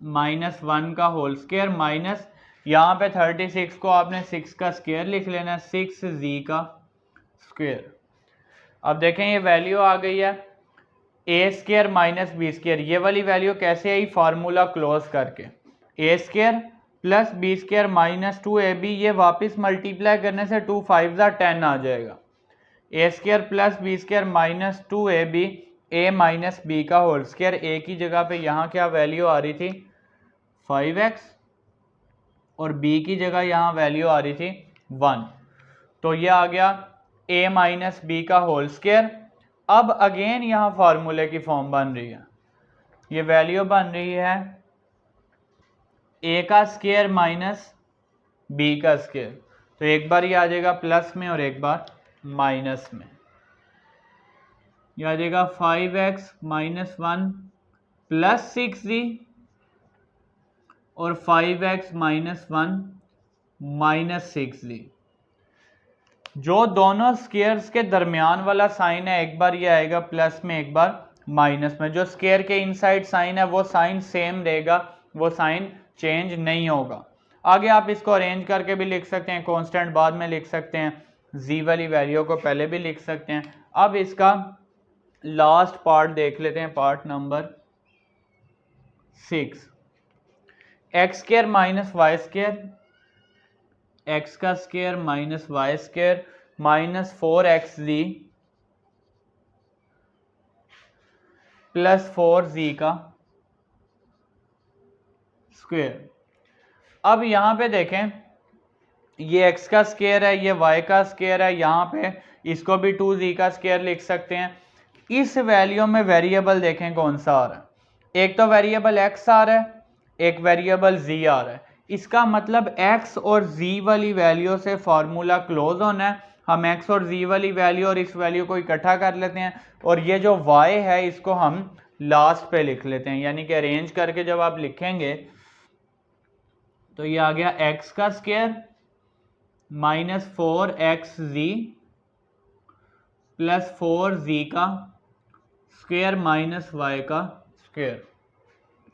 माइनस 1 का होल स्क्वायर माइनस, यहाँ पे 36 को आपने 6 का स्क्वायर लिख लेना, 6z का स्क्वायर। अब देखें ये वैल्यू आ गई है a square minus b square, ये वाली वैल्यू कैसे आई, फार्मूला क्लोज करके। A square plus b square minus 2ab, ये वापस मल्टीप्लाई करने से 2 5 10 आ जाएगा। A square plus b square minus 2ab a minus b का होल स्क्वायर, ए की जगह पे यहाँ क्या वैल्यू आ रही थी 5x और बी की जगह यहाँ वैल्यू आ रही थी 1, तो ये आ गया a माइनस बी का होल स्क्वायर। अब अगेन यहाँ फार्मूले की फॉर्म बन रही है, ये वैल्यू बन रही है a का स्क्वायर माइनस b का स्क्वायर, तो एक बार ये आ जाएगा प्लस में और एक बार माइनस में। ये आ जाएगा 5x माइनस 1 प्लस 6z और 5x माइनस 1 माइनस 6z। जो दोनों स्क्वायर्स के दरमियान वाला साइन है, एक बार ये आएगा प्लस में एक बार माइनस में। जो स्क्वायर के इनसाइड साइन है वो साइन सेम रहेगा, वो साइन चेंज नहीं होगा। आगे आप इसको अरेंज करके भी लिख सकते हैं, कांस्टेंट बाद में लिख सकते हैं, जी वाली वैल्यू को पहले भी लिख सकते हैं। अब इसका लास्ट पार्ट देख लेते हैं, part number 6, x square minus y square, x का square minus y square minus 4xz plus 4z का स्क्वायर। अब यहाँ पे देखें, ये x का स्क्वायर है, ये y का स्क्वायर है, यहाँ पे इसको भी 2z का स्क्वायर लिख सकते हैं। इस वैल्यू में वेरिएबल देखें कौन सा आ रहा है, एक तो वेरिएबल x आ रहा है, एक वेरिएबल z आ रहा है। इसका मतलब x और z वाली वैल्यू से फार्मूला क्लोज होना है। हम x और z वाली वैल्यू और इस वैल्यू को इकट्ठा कर लेते हैं, और ये जो y है इसको हम लास्ट पे लिख लेते हैं, यानी कि अरेंज करके जब आप लिखेंगे तो ये आ गया x का square minus 4xz plus 4z का स्क्वायर माइनस y का स्क्वायर।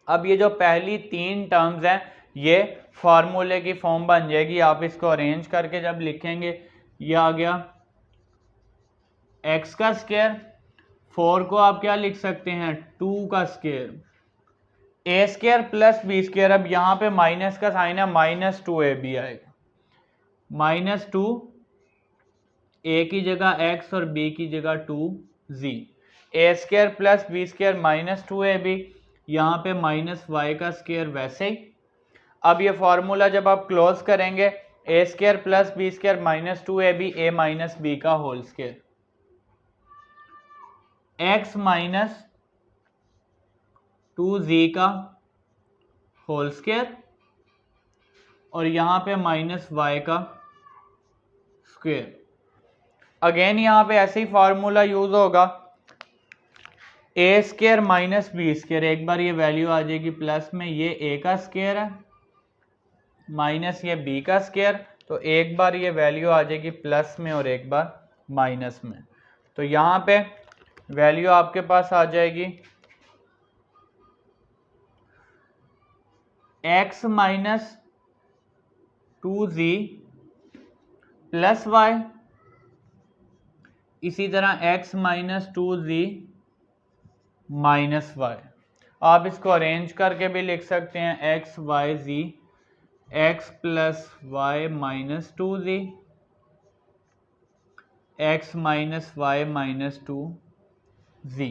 अब ये जो पहली तीन टर्म्स हैं ये फार्मूले की फॉर्म बन जाएगी। आप इसको अरेंज करके जब लिखेंगे, ये आ गया x का स्क्वायर, 4 को आप क्या लिख सकते हैं 2 का square, a square plus b square. अब यहाँ पे माइनस का साइन है, माइनस 2ab आएगा, माइनस 2 a की जगह x और b की जगह 2z, a square plus b square minus 2ab, यहाँ पे माइनस y का स्क्वायर वैसे ही। अब ये फार्मूला जब आप क्लोज करेंगे, a square plus b square minus 2ab a minus b का whole square, x minus 2z का होल स्क्वायर, और यहाँ पे माइनस y का स्क्वायर। अगेन यहाँ पे ऐसे ही फार्मूला यूज होगा, a square minus b square, एक बार ये वैल्यू आ जाएगी प्लस में, ये a का स्क्वायर है माइनस ये b का स्क्वायर, तो एक बार ये वैल्यू आ जाएगी प्लस में और एक बार माइनस में। तो यहाँ पे वैल्यू आपके पास आ जाएगी x minus 2z plus y, इसी तरह x minus 2z minus y। आप इसको अरेंज करके भी लिख सकते हैं, x y z, x plus y minus 2z, x minus y minus 2z।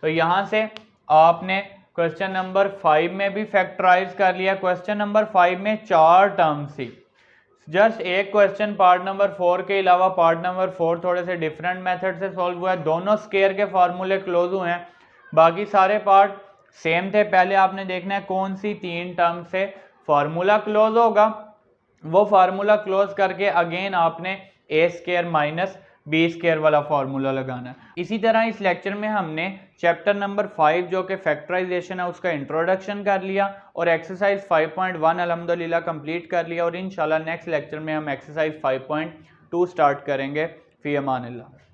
तो यहाँ से आपने क्वेश्चन नंबर 5 में भी फैक्टराइज कर लिया। क्वेश्चन नंबर 5 में 4 टर्म्स थी, जस्ट एक क्वेश्चन पार्ट नंबर 4 के अलावा पार्ट नंबर 4 थोड़े से डिफरेंट मेथड से सॉल्व हुआ है, दोनों स्क्वायर के फार्मूले क्लोज हुए हैं, बाकी सारे पार्ट सेम थे। पहले आपने देखना है कौन सी 3 टर्म से फार्मूला क्लोज होगा, वो फार्मूला क्लोज करके अगेन आपने a square minus b square वाला फार्मूला लगाना है। इसी तरह इस लेक्चर में हमने चैप्टर नंबर 5 जो कि फैक्टराइजेशन है उसका इंट्रोडक्शन कर लिया, और एक्सरसाइज 5.1 अल्हम्दुलिल्लाह कंप्लीट कर लिया, और इंशाल्लाह नेक्स्ट लेक्चर में हम एक्सरसाइज 5.2 स्टार्ट करेंगे। फी अमानिल्लाह।